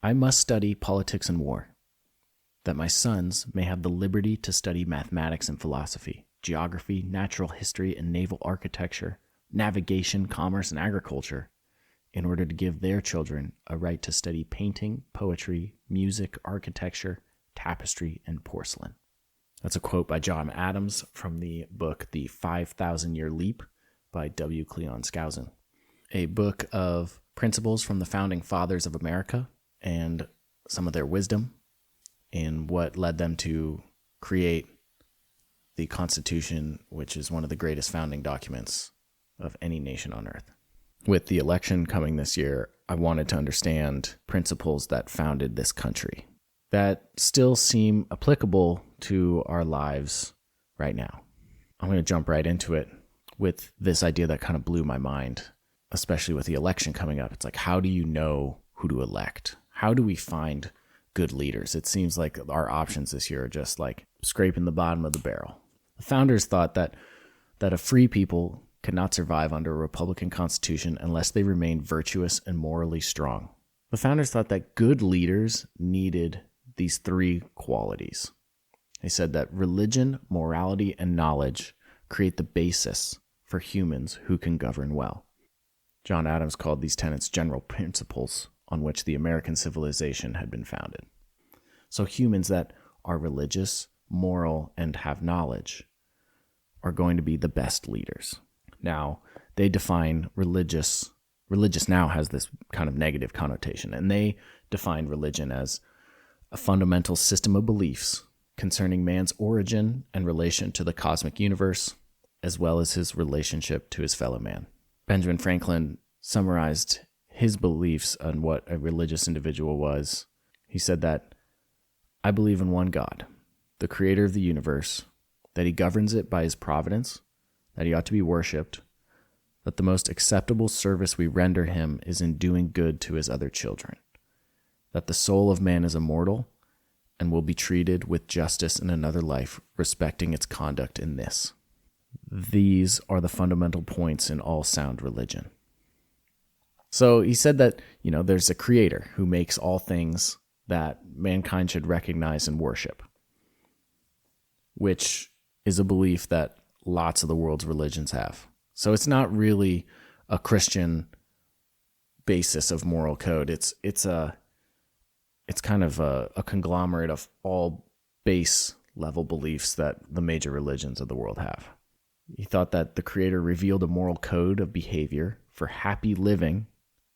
I must study politics and war, that my sons may have the liberty to study mathematics and philosophy, geography, natural history and naval architecture, navigation, commerce, and agriculture, in order to give their children a right to study painting, poetry, music, architecture, tapestry, and porcelain. That's a quote by John Adams from the book The 5,000-Year Leap by W. Cleon Skousen, a book of principles from the founding fathers of America and some of their wisdom in what led them to create the Constitution, which is one of the greatest founding documents of any nation on earth. With the election coming this year, I wanted to understand principles that founded this country that still seem applicable to our lives right now. I'm going to jump right into it with this idea that kind of blew my mind, especially with the election coming up. It's like, how do you know who to elect? How do we find good leaders? It seems like our options this year are just like scraping the bottom of the barrel. The founders thought that a free people could not survive under a Republican Constitution unless they remained virtuous and morally strong. The founders thought that good leaders needed these three qualities. They said that religion, morality, and knowledge create the basis for humans who can govern well. John Adams called these tenets general principles on which the American civilization had been founded. So humans that are religious, moral, and have knowledge are going to be the best leaders. Now, they define religious now has this kind of negative connotation, and they define religion as a fundamental system of beliefs concerning man's origin and relation to the cosmic universe, as well as his relationship to his fellow man. Benjamin Franklin summarized his beliefs on what a religious individual was. He said that, "I believe in one God, the creator of the universe, that he governs it by his providence, that he ought to be worshipped, that the most acceptable service we render him is in doing good to his other children, that the soul of man is immortal and will be treated with justice in another life, respecting its conduct in this. These are the fundamental points in all sound religion." So he said that, there's a creator who makes all things that mankind should recognize and worship, which is a belief that lots of the world's religions have. So it's not really a Christian basis of moral code. It's kind of a conglomerate of all base level beliefs that the major religions of the world have. He thought that the Creator revealed a moral code of behavior for happy living,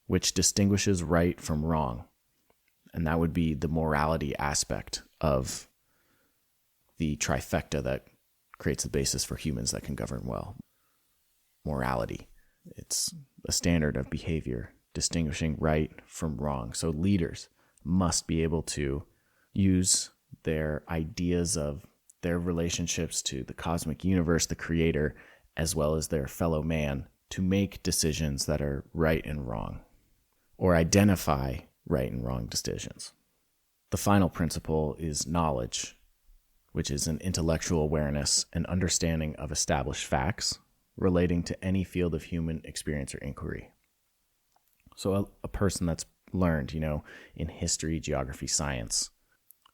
which distinguishes right from wrong. And that would be the morality aspect of the trifecta that creates the basis for humans that can govern well. Morality. It's a standard of behavior distinguishing right from wrong. So leaders must be able to use their ideas of their relationships to the cosmic universe, the creator, as well as their fellow man, to make decisions that are right and wrong, or identify right and wrong decisions. The final principle is knowledge, which is an intellectual awareness and understanding of established facts relating to any field of human experience or inquiry. So a person that's learned, in history, geography, science,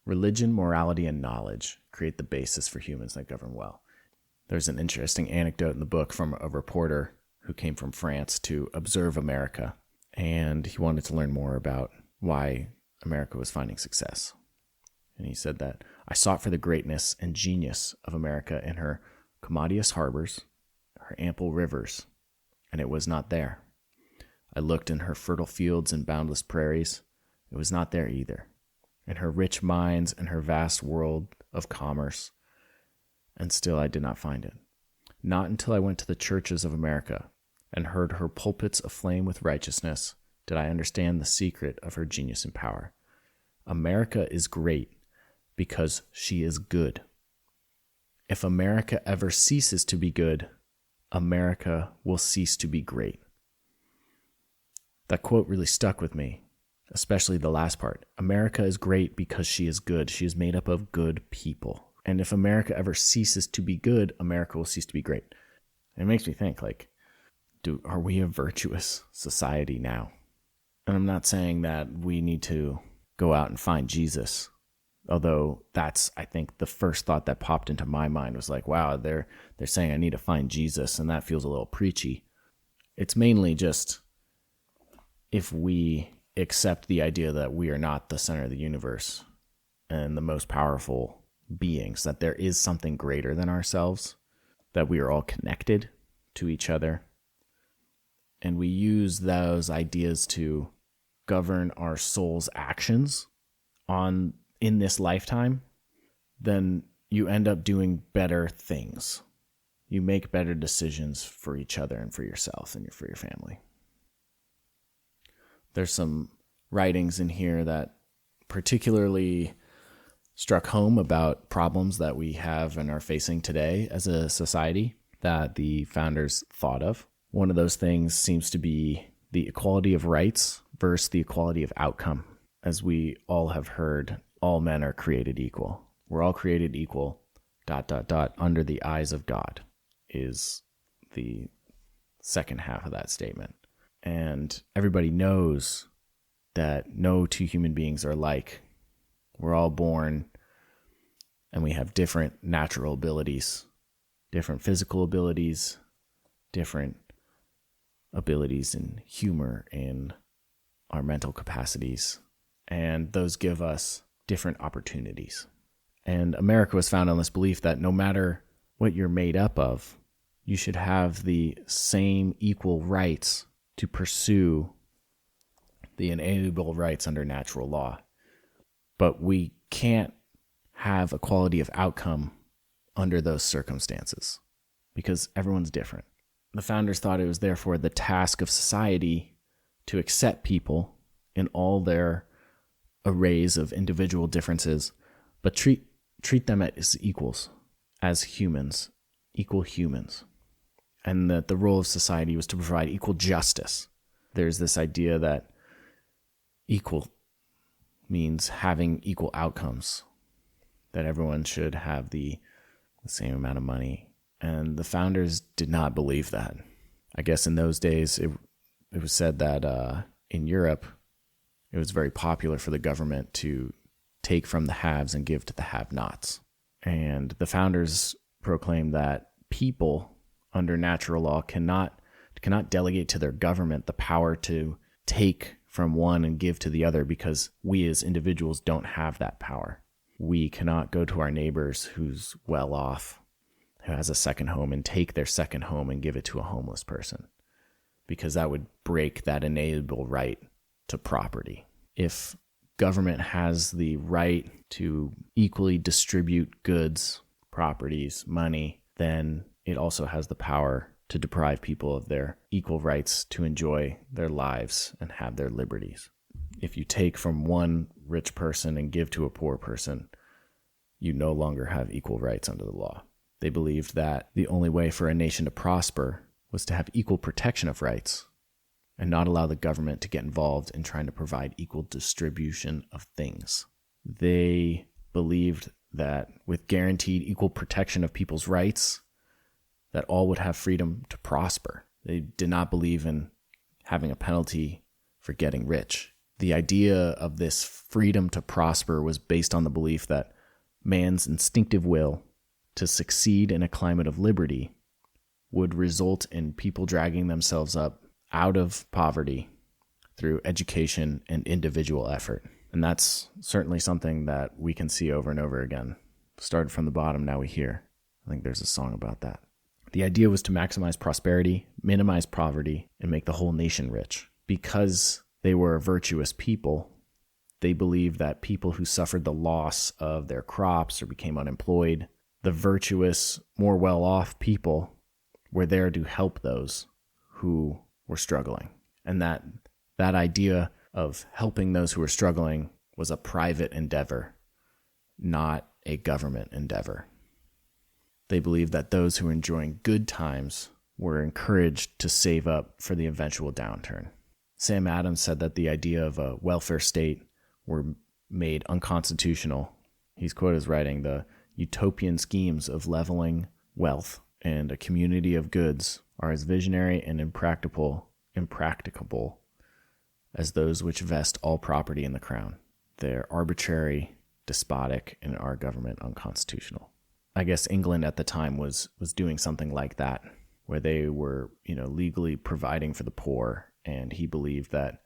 religion, morality, and knowledge create the basis for humans that govern well. There's an interesting anecdote in the book from a reporter who came from France to observe America, and he wanted to learn more about why America was finding success. And he said that, "I sought for the greatness and genius of America in her commodious harbors, her ample rivers, and it was not there. I looked in her fertile fields and boundless prairies. It was not there either. In her rich mines and her vast world of commerce, and still I did not find it. Not until I went to the churches of America and heard her pulpits aflame with righteousness did I understand the secret of her genius and power. America is great because she is good. If America ever ceases to be good, America will cease to be great." That quote really stuck with me, especially the last part. America is great because she is good. She is made up of good people. And if America ever ceases to be good, America will cease to be great. It makes me think, are we a virtuous society now? And I'm not saying that we need to go out and find Jesus. Although that's, I think, the first thought that popped into my mind was like, wow, they're saying I need to find Jesus, and that feels a little preachy. It's mainly just if we accept the idea that we are not the center of the universe and the most powerful beings, that there is something greater than ourselves, that we are all connected to each other, and we use those ideas to govern our soul's actions in this lifetime, then you end up doing better things. You make better decisions for each other and for yourself and for your family. There's some writings in here that particularly struck home about problems that we have and are facing today as a society that the founders thought of. One of those things seems to be the equality of rights versus the equality of outcome. As we all have heard, all men are created equal. We're all created equal, ... under the eyes of God, is the second half of that statement. And everybody knows that no two human beings are alike. We're all born and we have different natural abilities, different physical abilities, different abilities in humor, in our mental capacities, and those give us different opportunities. And America was founded on this belief that no matter what you're made up of, you should have the same equal rights to pursue the inalienable rights under natural law. But we can't have equality of outcome under those circumstances because everyone's different. The founders thought it was therefore the task of society to accept people in all their arrays of individual differences, but treat them as equals, as humans, equal humans. And that the role of society was to provide equal justice. There's this idea that equal means having equal outcomes, that everyone should have the same amount of money. And the founders did not believe that. I guess in those days, it was said that in Europe, it was very popular for the government to take from the haves and give to the have-nots. And the founders proclaimed that people under natural law cannot delegate to their government the power to take from one and give to the other, because we as individuals don't have that power. We cannot go to our neighbors who's well off, who has a second home, and take their second home and give it to a homeless person, because that would break that inalienable right to property. If government has the right to equally distribute goods, properties, money, then it also has the power to deprive people of their equal rights to enjoy their lives and have their liberties. If you take from one rich person and give to a poor person, you no longer have equal rights under the law. They believed that the only way for a nation to prosper was to have equal protection of rights and not allow the government to get involved in trying to provide equal distribution of things. They believed that with guaranteed equal protection of people's rights, that all would have freedom to prosper. They did not believe in having a penalty for getting rich. The idea of this freedom to prosper was based on the belief that man's instinctive will to succeed in a climate of liberty would result in people dragging themselves up out of poverty through education and individual effort. And that's certainly something that we can see over and over again. Started from the bottom, now we hear. I think there's a song about that. The idea was to maximize prosperity, minimize poverty, and make the whole nation rich. Because they were virtuous people, they believed that people who suffered the loss of their crops or became unemployed, the virtuous, more well-off people were there to help those who were struggling. And that idea of helping those who were struggling was a private endeavor, not a government endeavor. They believed that those who were enjoying good times were encouraged to save up for the eventual downturn. Sam Adams said that the idea of a welfare state were made unconstitutional. He's quoted as writing, "The utopian schemes of leveling wealth and a community of goods are as visionary and impracticable as those which vest all property in the crown." they're arbitrary, despotic, and our government unconstitutional. I guess England at the time was doing something like that, where they were, legally providing for the poor, and he believed that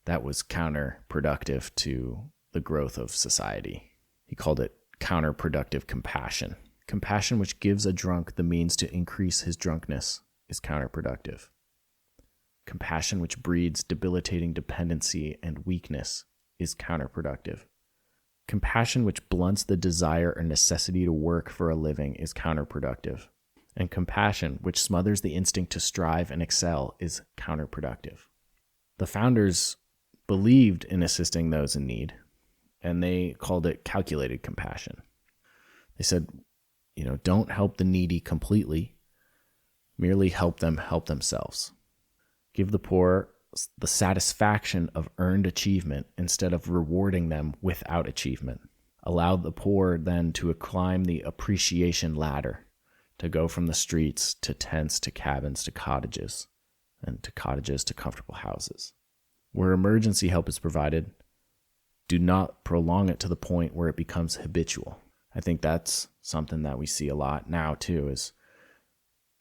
that was counterproductive to the growth of society. He called it counterproductive compassion. Compassion which gives a drunk the means to increase his drunkenness is counterproductive. Compassion which breeds debilitating dependency and weakness is counterproductive. Compassion which blunts the desire or necessity to work for a living is counterproductive. And compassion which smothers the instinct to strive and excel is counterproductive. The founders believed in assisting those in need, and they called it calculated compassion. They said, don't help the needy completely, merely help them help themselves. Give the poor the satisfaction of earned achievement instead of rewarding them without achievement. Allow the poor then to climb the appreciation ladder, to go from the streets to tents to cabins to cottages, and to cottages to comfortable houses. Where emergency help is provided, do not prolong it to the point where it becomes habitual. I think that's something that we see a lot now too, is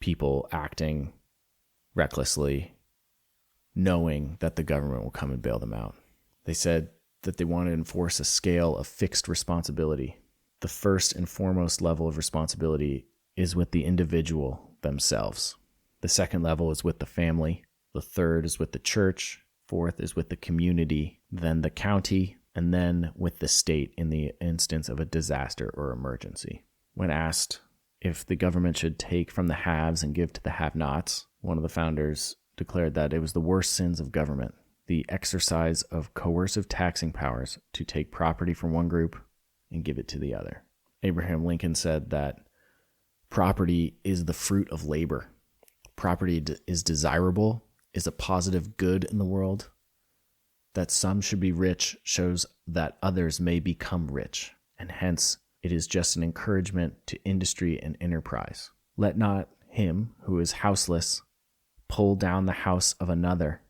people acting recklessly, knowing that the government will come and bail them out. They said that they want to enforce a scale of fixed responsibility. The first and foremost level of responsibility is with the individual themselves. The second level is with the family. The third is with the church. Fourth is with the community, then the county, and then with the state in the instance of a disaster or emergency. When asked if the government should take from the haves and give to the have-nots, one of the founders declared that it was the worst sins of government, the exercise of coercive taxing powers to take property from one group and give it to the other. Abraham Lincoln said that property is the fruit of labor. Property is desirable, is a positive good in the world. That some should be rich shows that others may become rich, and hence it is just an encouragement to industry and enterprise. Let not him who is houseless pull down the house of another,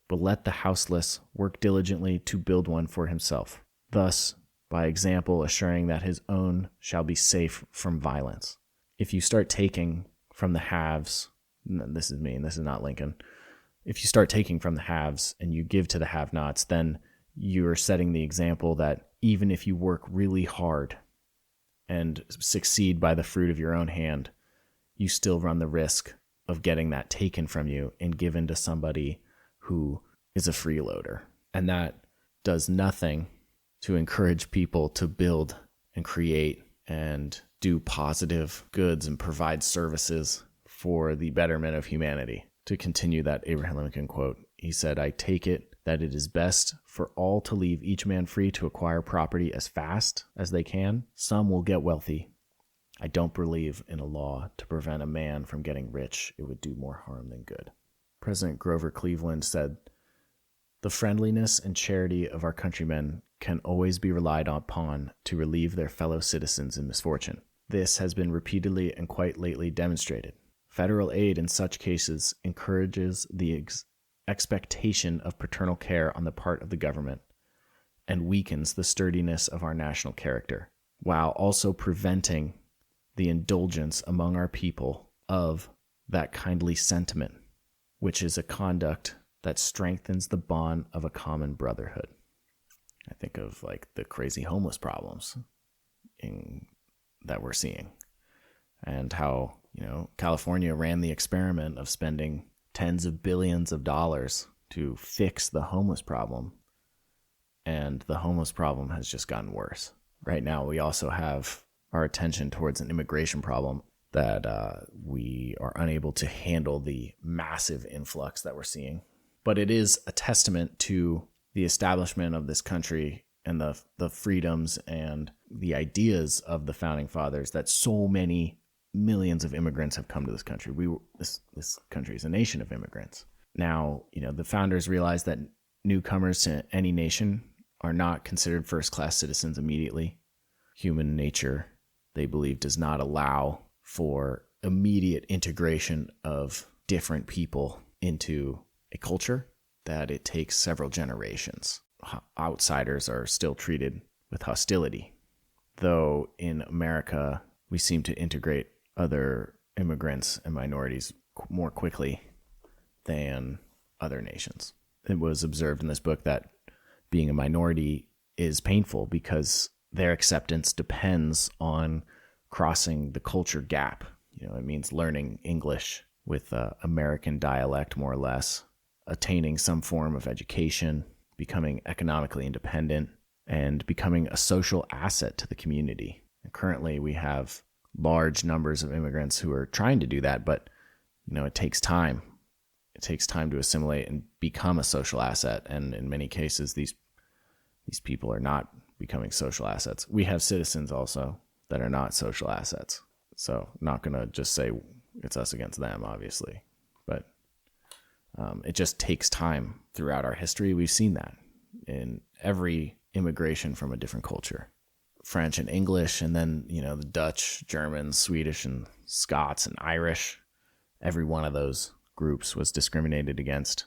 but let the houseless work diligently to build one for himself, thus by example assuring that his own shall be safe from violence. If you start taking from the haves, this is me, and this is not Lincoln, if you start taking from the haves and you give to the have-nots, then you're setting the example that even if you work really hard and succeed by the fruit of your own hand, you still run the risk of getting that taken from you and given to somebody who is a freeloader. And that does nothing to encourage people to build and create and do positive goods and provide services for the betterment of humanity. To continue that Abraham Lincoln quote, he said, "I take it that it is best for all to leave each man free to acquire property as fast as they can. Some will get wealthy. I don't believe in a law to prevent a man from getting rich. It would do more harm than good." President Grover Cleveland said, "The friendliness and charity of our countrymen can always be relied upon to relieve their fellow citizens in misfortune. This has been repeatedly and quite lately demonstrated. Federal aid in such cases encourages the expectation of paternal care on the part of the government and weakens the sturdiness of our national character, while also preventing the indulgence among our people of that kindly sentiment, which is a conduct that strengthens the bond of a common brotherhood." I think of like the crazy homeless problems that we're seeing, and how, California ran the experiment of spending tens of billions of dollars to fix the homeless problem, and the homeless problem has just gotten worse. Right now, we also have our attention towards an immigration problem that we are unable to handle the massive influx that we're seeing. But it is a testament to the establishment of this country and the freedoms and the ideas of the founding fathers that so many millions of immigrants have come to this country. This country is a nation of immigrants. Now, the founders realized that newcomers to any nation are not considered first-class citizens immediately. Human nature, they believe, does not allow for immediate integration of different people into a culture, that it takes several generations. outsiders are still treated with hostility. Though in America, we seem to integrate other immigrants and minorities more quickly than other nations. It was observed in this book that being a minority is painful because their acceptance depends on crossing the culture gap. It means learning English with American dialect, more or less, attaining some form of education, becoming economically independent, and becoming a social asset to the community. And currently, we have large numbers of immigrants who are trying to do that, but it takes time. It takes time to assimilate and become a social asset, and in many cases, these people are not becoming social assets. We have citizens also that are not social assets. So I'm not going to just say it's us against them, obviously. But it just takes time throughout our history. We've seen that in every immigration from a different culture. French and English, and then, the Dutch, Germans, Swedish, and Scots, and Irish. Every one of those groups was discriminated against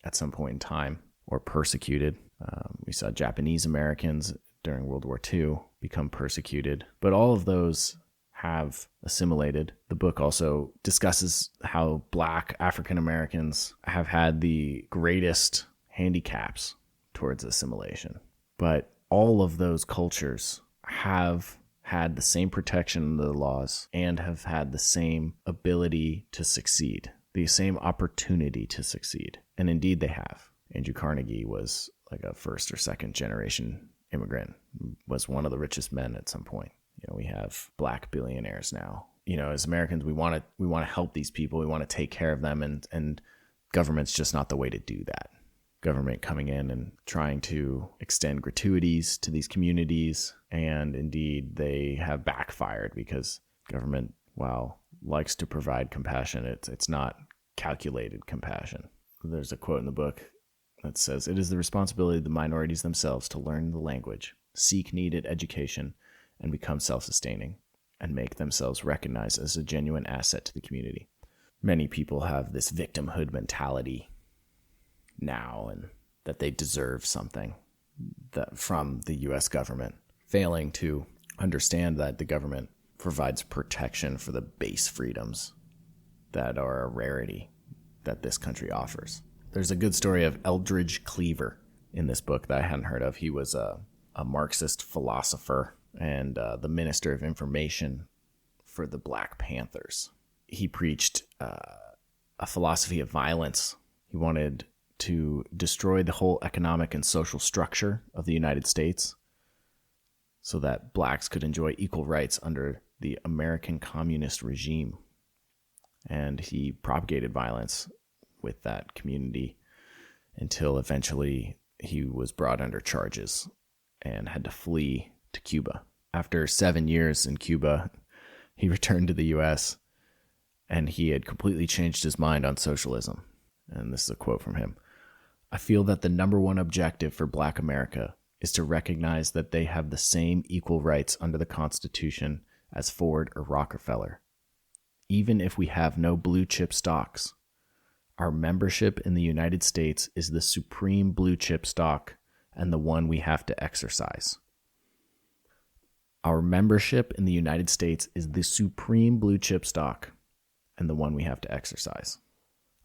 at some point in time or persecuted. We saw Japanese Americans during World War II become persecuted, but all of those have assimilated. The book also discusses how Black African Americans have had the greatest handicaps towards assimilation. But all of those cultures have had the same protection under the laws and have had the same ability to succeed, the same opportunity to succeed. And indeed they have. Andrew Carnegie was like a first or second generation immigrant, was one of the richest men at some point. We have Black billionaires now. As Americans, we want to help these people. We want to take care of them, and government's just not the way to do that. Government coming in and trying to extend gratuities to these communities, and indeed they have backfired because government, while likes to provide compassion, it's not calculated compassion. There's a quote in the book that says, "It is the responsibility of the minorities themselves to learn the language, seek needed education, and become self-sustaining, and make themselves recognized as a genuine asset to the community." Many people have this victimhood mentality now, and that they deserve something from the U.S. government, failing to understand that the government provides protection for the base freedoms that are a rarity that this country offers. There's a good story of Eldridge Cleaver in this book that I hadn't heard of. He was a Marxist philosopher and the Minister of Information for the Black Panthers. He preached a philosophy of violence. He wanted to destroy the whole economic and social structure of the United States so that blacks could enjoy equal rights under the American communist regime. And he propagated violence with that community until eventually he was brought under charges and had to flee to Cuba. After 7 years in Cuba, he returned to the U.S. and he had completely changed his mind on socialism. And this is a quote from him. "I feel that the number one objective for Black America is to recognize that they have the same equal rights under the Constitution as Ford or Rockefeller. Even if we have no blue chip stocks, our membership in the United States is the supreme blue chip stock and the one we have to exercise. Our membership in the United States is the supreme blue chip stock and the one we have to exercise."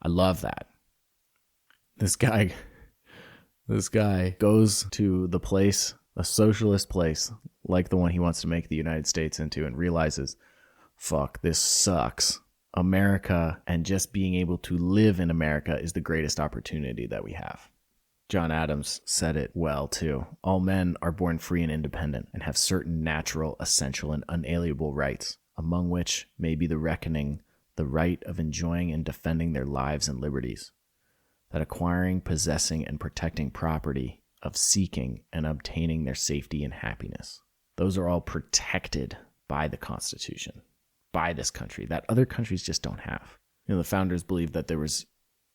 I love that. This guy goes to the place, a socialist place, like the one he wants to make the United States into, and realizes, fuck, this sucks. America and just being able to live in America is the greatest opportunity that we have. John Adams said it well, too. All men are born free and independent and have certain natural, essential, and unalienable rights, among which may be the reckoning the right of enjoying and defending their lives and liberties, that acquiring, possessing, and protecting property, of seeking and obtaining their safety and happiness. Those are all protected by the Constitution, by this country, that other countries just don't have. The founders believed that there was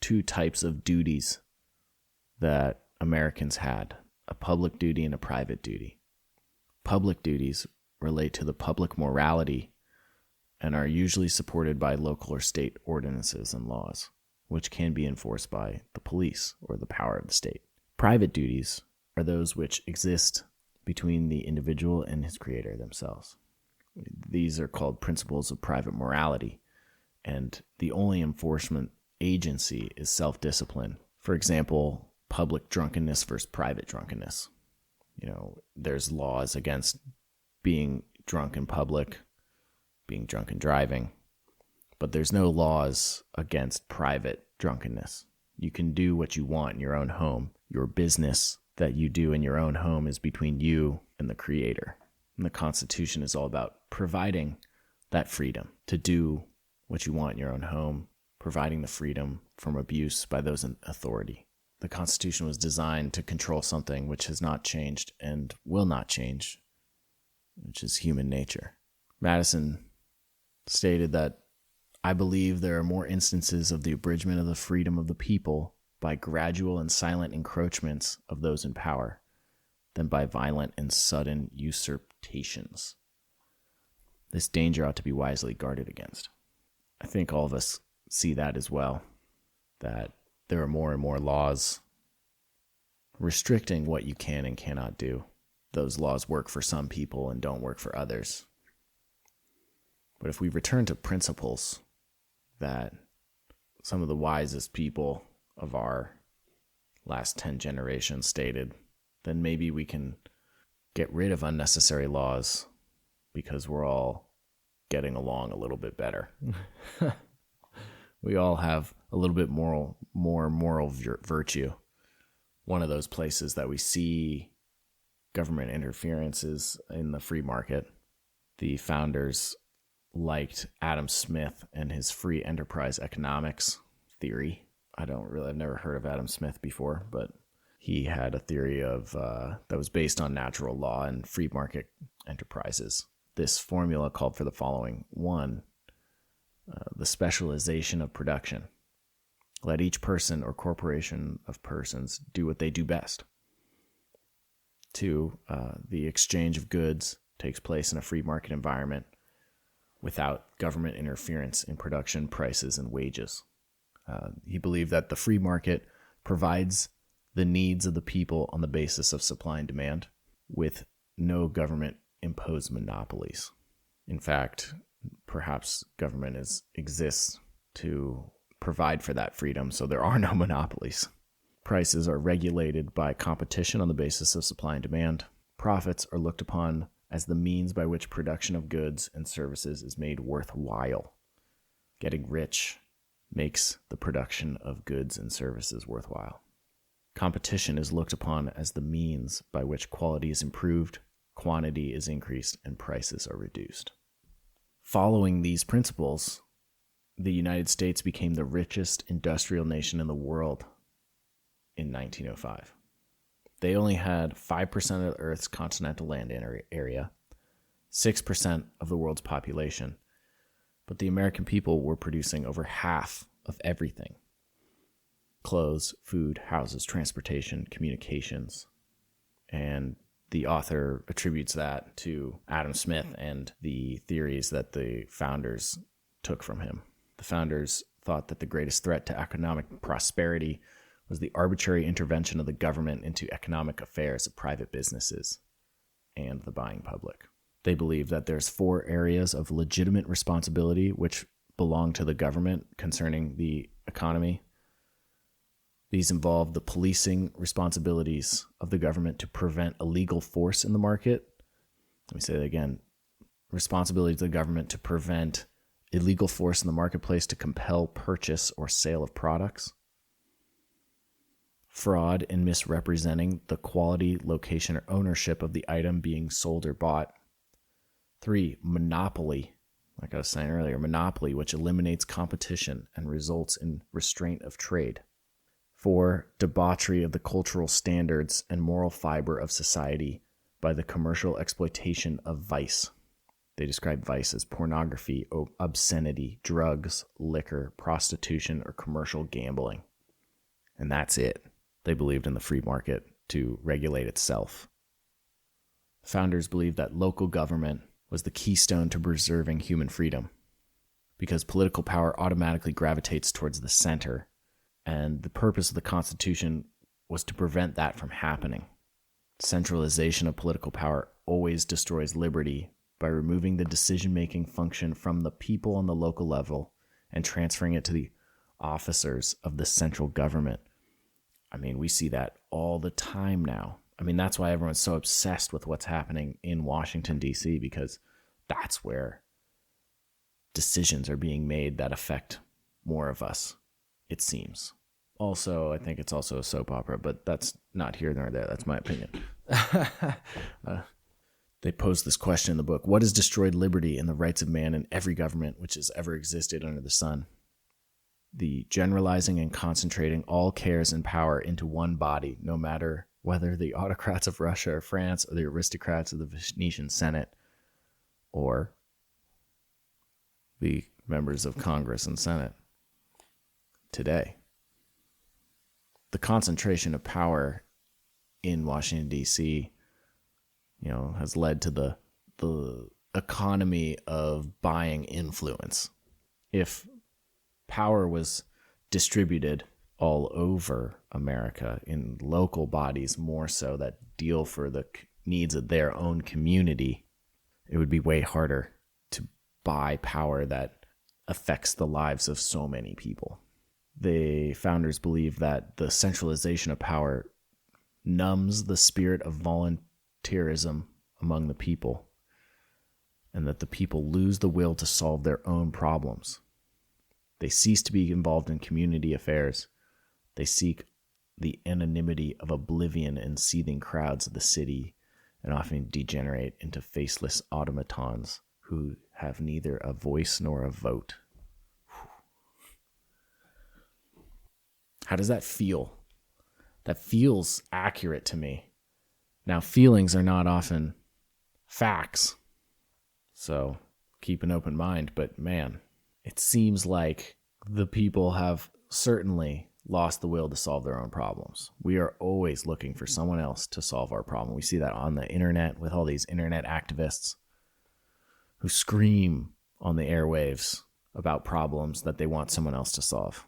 two types of duties that Americans had, a public duty and a private duty. Public duties relate to the public morality and are usually supported by local or state ordinances and laws, which can be enforced by the police or the power of the state. Private duties are those which exist between the individual and his creator themselves. These are called principles of private morality, and the only enforcement agency is self-discipline. For example, public drunkenness versus private drunkenness. There's laws against being drunk in public, being drunk and driving, but there's no laws against private drunkenness. You can do what you want in your own home. Your business that you do in your own home is between you and the Creator. And the Constitution is all about providing that freedom to do what you want in your own home, providing the freedom from abuse by those in authority. The Constitution was designed to control something which has not changed and will not change, which is human nature. Madison stated that, "I believe there are more instances of the abridgment of the freedom of the people by gradual and silent encroachments of those in power than by violent and sudden usurpations. This danger ought to be wisely guarded against." I think all of us see that as well, that there are more and more laws restricting what you can and cannot do. Those laws work for some people and don't work for others. But if we return to principles that some of the wisest people of our last 10 generations stated, then maybe we can get rid of unnecessary laws because we're all getting along a little bit better. We all have a little bit more moral virtue. One of those places that we see government interference is in the free market. The founders liked Adam Smith and his free enterprise economics theory. I've never heard of Adam Smith before, but he had a theory of that was based on natural law and free market enterprises. This formula called for the following. 1, the specialization of production. Let each person or corporation of persons do what they do best. 2, the exchange of goods takes place in a free market environment without government interference in production, prices, and wages. He believed that the free market provides the needs of the people on the basis of supply and demand with no government-imposed monopolies. In fact, perhaps government exists to provide for that freedom, so there are no monopolies. Prices are regulated by competition on the basis of supply and demand. Profits are looked upon as the means by which production of goods and services is made worthwhile. Getting rich makes the production of goods and services worthwhile. Competition is looked upon as the means by which quality is improved, quantity is increased, and prices are reduced. Following these principles, the United States became the richest industrial nation in the world in 1905. They only had 5% of the Earth's continental land area, 6% of the world's population, but the American people were producing over half of everything: clothes, food, houses, transportation, communications. And the author attributes that to Adam Smith and the theories that the founders took from him. The founders thought that the greatest threat to economic prosperity was the arbitrary intervention of the government into economic affairs of private businesses and the buying public. They believe that there's 4 areas of legitimate responsibility which belong to the government concerning the economy. These involve the policing responsibilities of the government to prevent illegal force in the market. Let me say that again. Responsibilities of the government to prevent illegal force in the marketplace to compel purchase or sale of products. Fraud in misrepresenting the quality, location, or ownership of the item being sold or bought. 3, monopoly. Like I was saying earlier, monopoly, which eliminates competition and results in restraint of trade. 4, debauchery of the cultural standards and moral fiber of society by the commercial exploitation of vice. They describe vice as pornography, obscenity, drugs, liquor, prostitution, or commercial gambling. And that's it. They believed in the free market to regulate itself. The founders believed that local government was the keystone to preserving human freedom, because political power automatically gravitates towards the center, and the purpose of the Constitution was to prevent that from happening. Centralization of political power always destroys liberty by removing the decision-making function from the people on the local level and transferring it to the officers of the central government. I mean, we see that all the time now. I mean, that's why everyone's so obsessed with what's happening in Washington, D.C., because that's where decisions are being made that affect more of us, it seems. Also, I think it's also a soap opera, but that's not here nor there. That's my opinion. They pose this question in the book: what has destroyed liberty and the rights of man in every government which has ever existed under the sun? The generalizing and concentrating all cares and power into one body, no matter whether the autocrats of Russia or France or the aristocrats of the Venetian Senate or the members of Congress and Senate today. The concentration of power in Washington, D.C., has led to the economy of buying influence. If power was distributed all over America in local bodies, more so that deal for the needs of their own community, it would be way harder to buy power that affects the lives of so many people. The founders believed that the centralization of power numbs the spirit of volunteerism among the people, and that the people lose the will to solve their own problems. They cease to be involved in community affairs. They seek the anonymity of oblivion in seething crowds of the city, and often degenerate into faceless automatons who have neither a voice nor a vote. How does that feel? That feels accurate to me. Now, feelings are not often facts, so keep an open mind, but man, it seems like the people have certainly lost the will to solve their own problems. We are always looking for someone else to solve our problem. We see that on the internet with all these internet activists who scream on the airwaves about problems that they want someone else to solve.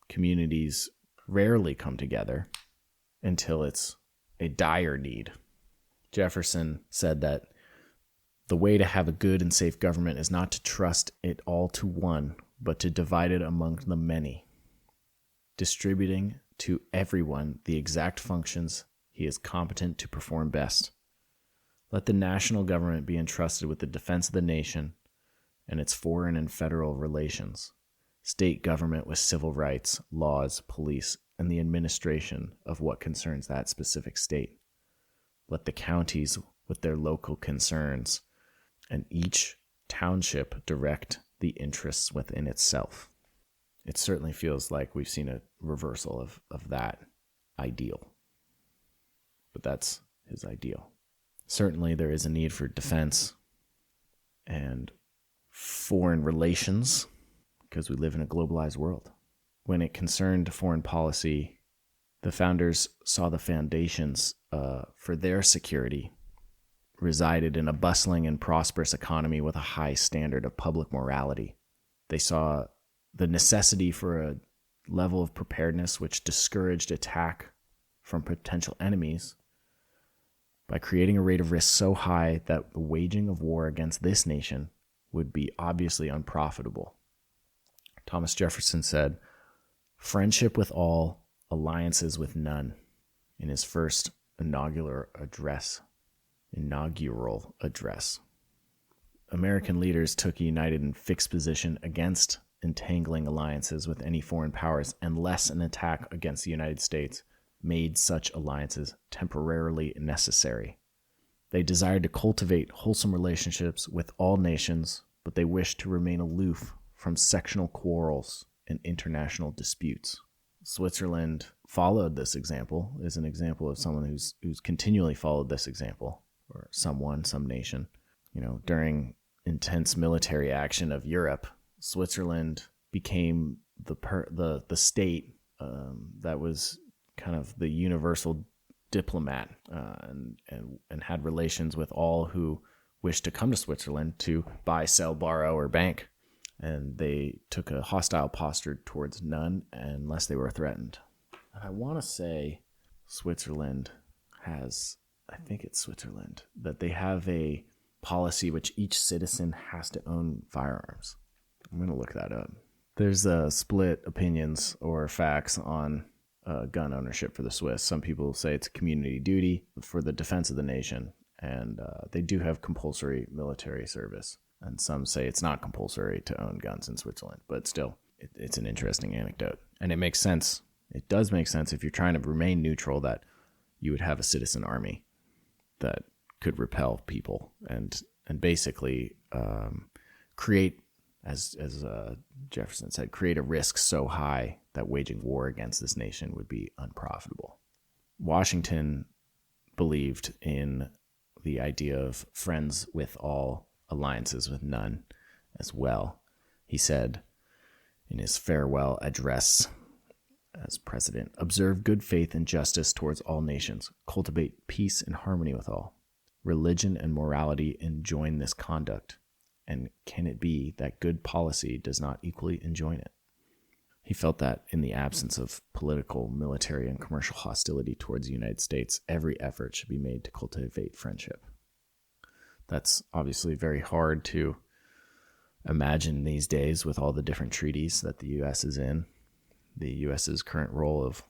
Communities rarely come together until it's a dire need. Jefferson said that the way to have a good and safe government is not to trust it all to one, but to divide it among the many, distributing to everyone the exact functions he is competent to perform best. Let the national government be entrusted with the defense of the nation and its foreign and federal relations, state government with civil rights, laws, police, and the administration of what concerns that specific state. Let the counties with their local concerns, and each township direct the interests within itself. It certainly feels like we've seen a reversal of that ideal. But that's his ideal. Certainly there is a need for defense and foreign relations because we live in a globalized world. When it concerned foreign policy, the founders saw the foundations for their security resided in a bustling and prosperous economy with a high standard of public morality. They saw the necessity for a level of preparedness which discouraged attack from potential enemies by creating a rate of risk so high that the waging of war against this nation would be obviously unprofitable. Thomas Jefferson said, "Friendship with all, alliances with none," in his first inaugural address. American leaders took a united and fixed position against entangling alliances with any foreign powers unless an attack against the United States made such alliances temporarily necessary. They desired to cultivate wholesome relationships with all nations, but they wished to remain aloof from sectional quarrels and international disputes. Switzerland followed this example, is an example of someone who's continually followed this example, or some nation. During intense military action of Europe, Switzerland became the state that was kind of the universal diplomat and had relations with all who wished to come to Switzerland to buy, sell, borrow, or bank. And they took a hostile posture towards none unless they were threatened. And I want to say Switzerland has I think it's Switzerland, that they have a policy which each citizen has to own firearms. I'm going to look that up. There's split opinions or facts on gun ownership for the Swiss. Some people say it's a community duty for the defense of the nation, and they do have compulsory military service. And some say it's not compulsory to own guns in Switzerland, but still, it's an interesting anecdote. And it makes sense. It does make sense if you're trying to remain neutral that you would have a citizen army that could repel people and basically create, as Jefferson said, create a risk so high that waging war against this nation would be unprofitable. Washington believed in the idea of friends with all, alliances with none as well. He said in his farewell address as president, observe good faith and justice towards all nations, cultivate peace and harmony with all. Religion and morality enjoin this conduct, and can it be that good policy does not equally enjoin it? He felt that in the absence of political, military, and commercial hostility towards the United States, every effort should be made to cultivate friendship. That's obviously very hard to imagine these days with all the different treaties that the U.S. is in. The U.S.'s current role of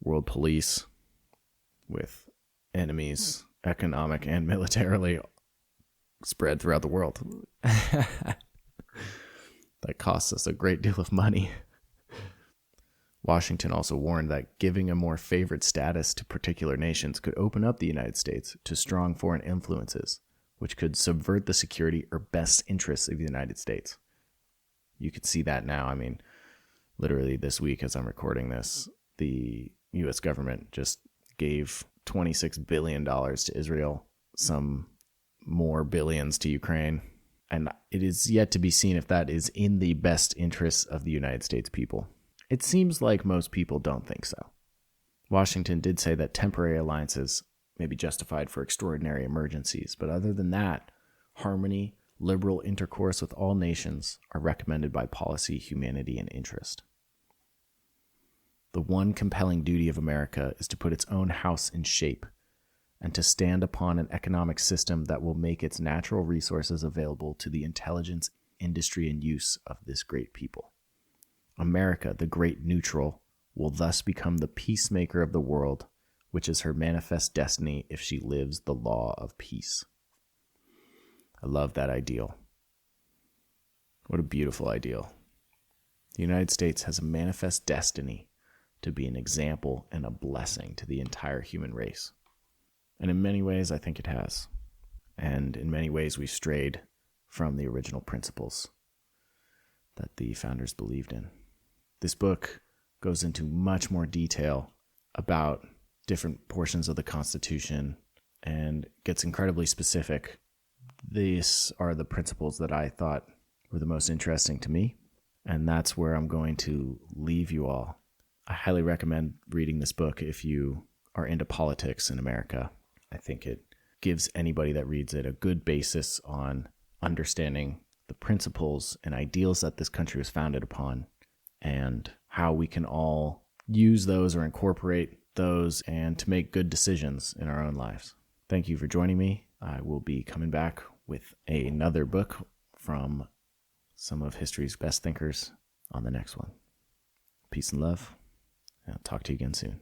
world police with enemies, economic and militarily, spread throughout the world. That costs us a great deal of money. Washington also warned that giving a more favored status to particular nations could open up the United States to strong foreign influences, which could subvert the security or best interests of the United States. You could see that now. I mean, literally this week as I'm recording this, the U.S. government just gave $26 billion to Israel, some more billions to Ukraine, and it is yet to be seen if that is in the best interests of the United States people. It seems like most people don't think so. Washington did say that temporary alliances may be justified for extraordinary emergencies, but other than that, harmony, liberal intercourse with all nations are recommended by policy, humanity, and interest. The one compelling duty of America is to put its own house in shape and to stand upon an economic system that will make its natural resources available to the intelligence, industry, and use of this great people. America, the great neutral, will thus become the peacemaker of the world, which is her manifest destiny if she lives the law of peace. I love that ideal. What a beautiful ideal. The United States has a manifest destiny to be an example and a blessing to the entire human race. And in many ways, I think it has. And in many ways, we've strayed from the original principles that the founders believed in. This book goes into much more detail about different portions of the Constitution and gets incredibly specific. These are the principles that I thought were the most interesting to me, and that's where I'm going to leave you all. I highly recommend reading this book if you are into politics in America. I think it gives anybody that reads it a good basis on understanding the principles and ideals that this country was founded upon and how we can all use those or incorporate those and to make good decisions in our own lives. Thank you for joining me. I will be coming back with another book from some of history's best thinkers on the next one. Peace and love. I'll talk to you again soon.